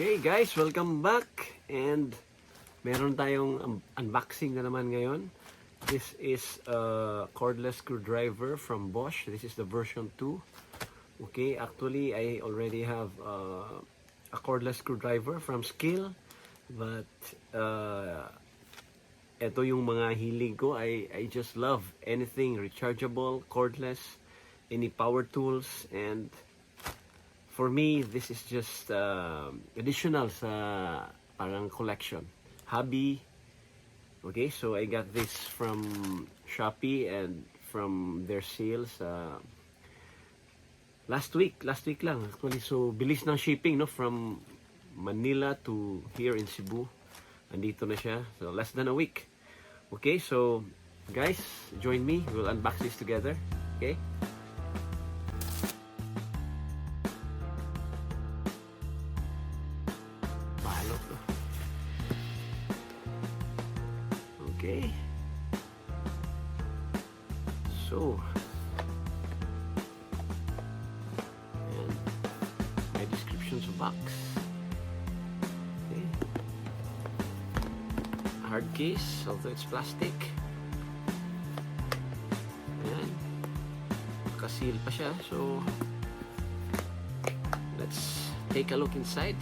Okay guys, welcome back, and meron tayong unboxing na naman ngayon. This is a cordless screwdriver from Bosch. This is the version 2. Okay, actually I already have a cordless screwdriver from Skill, but ito yung mga hilig ko. I just love anything rechargeable, cordless, any power tools, and for me, this is just additional sa parang collection, hobby. Okay, so I got this from Shopee and from their sales last week lang actually. So bilis ng shipping, no, from Manila to here in Cebu. Andito na siya, so less than a week. Okay, so guys, join me. We'll unbox this together. Okay. Okay. So, and my descriptions box. Okay. Hard case, although it's plastic. Ayan. Nakaseal pa siya. So, let's take a look inside.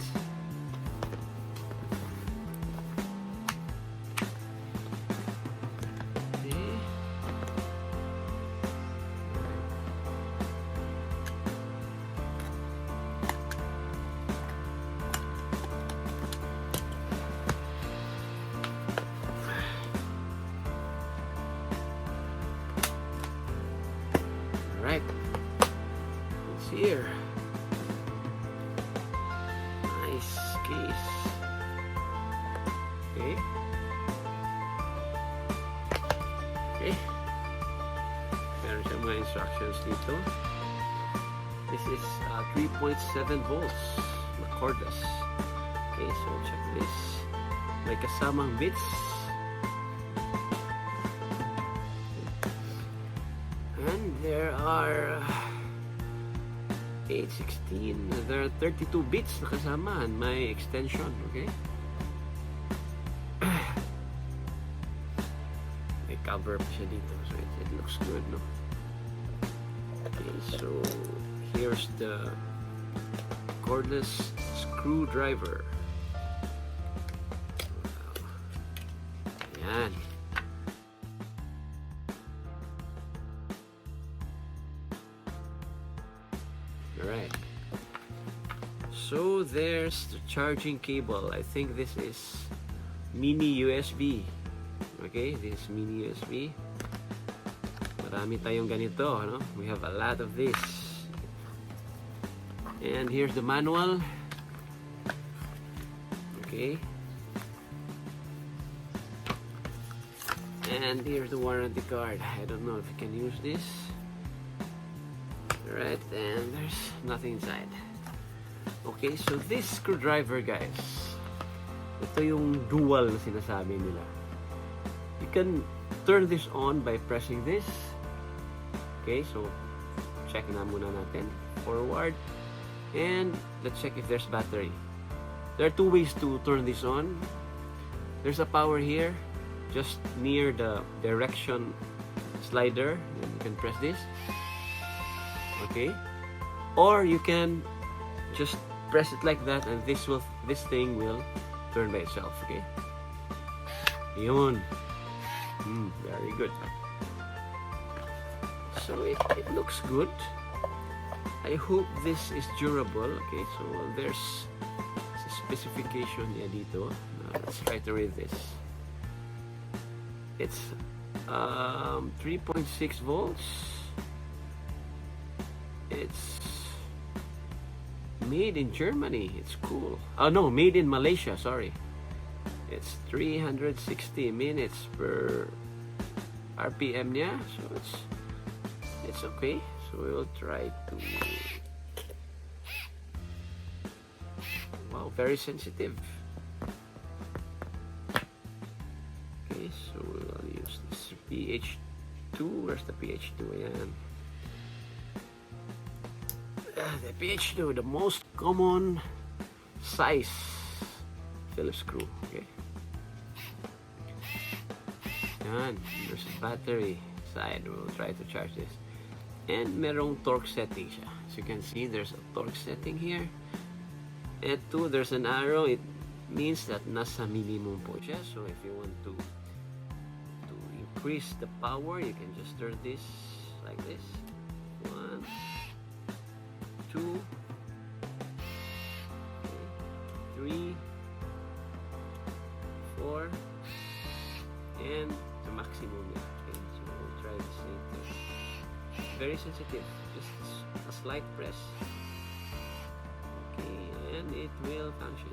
Right, it's here. Nice case. Okay. Okay. Meron siyang mga instructions dito. This is 3.7 volts na cordless. Okay, so check this. May kasamang bits. And there are 8, 16, there are 32 bits na kasama and may extension, okay? May cover pa siya dito, so it looks good, no? Okay, so here's the cordless screwdriver. Ayan. Alright, so there's the charging cable. I think this is mini USB. Okay, this is mini USB. Marami tayong ganito, no? We have a lot of this. And here's the manual. Okay. And here's the warranty card. I don't know if you can use this. Right, and there's nothing inside. Okay, so this screwdriver, guys, ito yung dual na sinasabi nila. You can turn this on by pressing this. Okay, so check na muna natin. Forward. And let's check if there's battery. There are two ways to turn this on. There's a power here, just near the direction slider. And you can press this. Okay, or you can just press it like that and this thing will turn by itself. Okay, yun. Very good. So it looks good. I hope this is durable. Okay, so there's a specification niya dito. Let's try to read this. It's 3.6 volts. It's made in Germany. It's cool. Oh no, made in Malaysia, sorry. It's 360 minutes per RPM niya. So it's okay. So we will try to... Wow, very sensitive. Okay, so we'll use this pH2. Where's the pH2? Ayan. The pH2, the most common size Phillips screw. Okay. Yan. There's a battery side. We'll try to charge this. And merong torque setting siya. As you can see, there's a torque setting here. And 2, there's an arrow. It means that nasa minimum po siya. So if you want to increase the power, you can just turn this like this. 1, 2, 3, 4, and the maximum. Okay, so we'll try the same thing. Very sensitive, just a slight press. Okay, and it will function.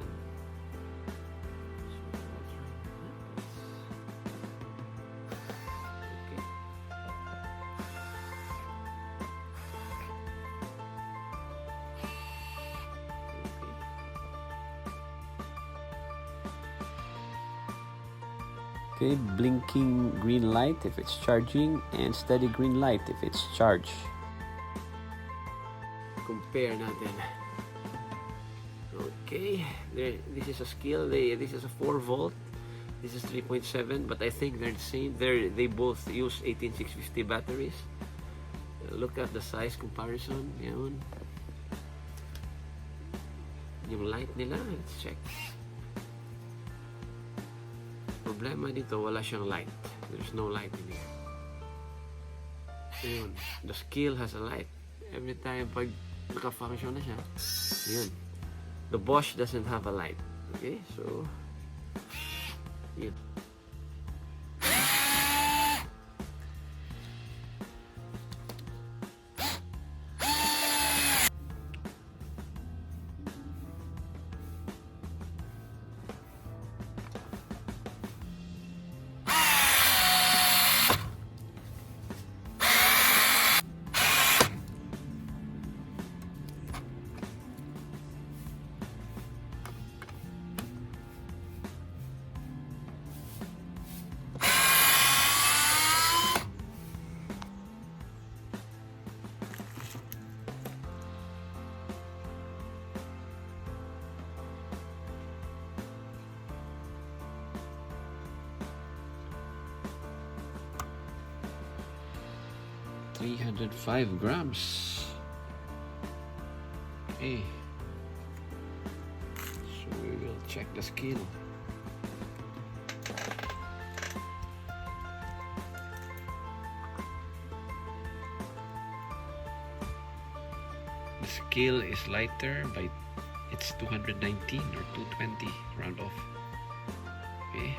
Okay, blinking green light if it's charging, and steady green light if it's charged. Compare natin. Okay, this is a scale. This is a 4 volt. This is 3.7, but I think they're the same. They both use 18650 batteries. Look at the size comparison. Yan. Yung light nila, let's check. Problema dito, wala siyang light. There's no light in here. Ayun. The scale has a light. Every time pag naka-function na siya, yun. The Bosch doesn't have a light. Okay, so yun. 305 grams. Okay. So we will check the scale. The scale is lighter by it's 219 or 220 round off. Okay.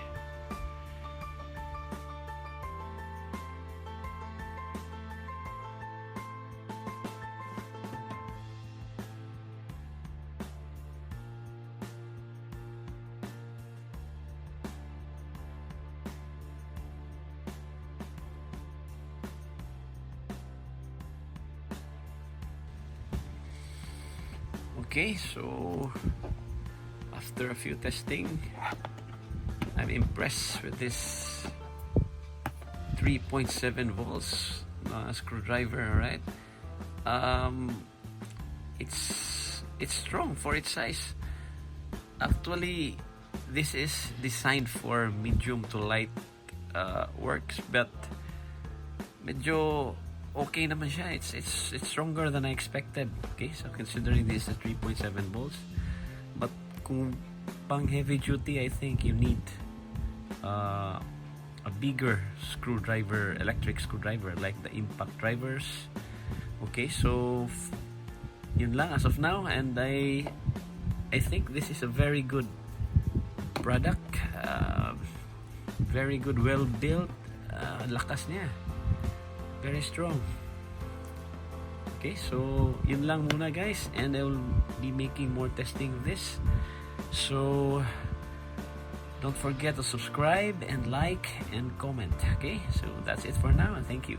Okay, so after a few testing, I'm impressed with this 3.7 volts screwdriver. Right, it's strong for its size. Actually, this is designed for medium to light works, but medyo okay naman siya. It's stronger than I expected. Okay, so considering this is 3.7 volts, but kung pang heavy duty, I think you need a bigger screwdriver, electric screwdriver, like the impact drivers. Okay, so yun lang as of now, and I think this is a very good product, very good, well built, lakas niya. Very strong. Okay, so yun lang muna guys, and I will be making more testing of this. So don't forget to subscribe and like and comment. Okay, so that's it for now, and thank you.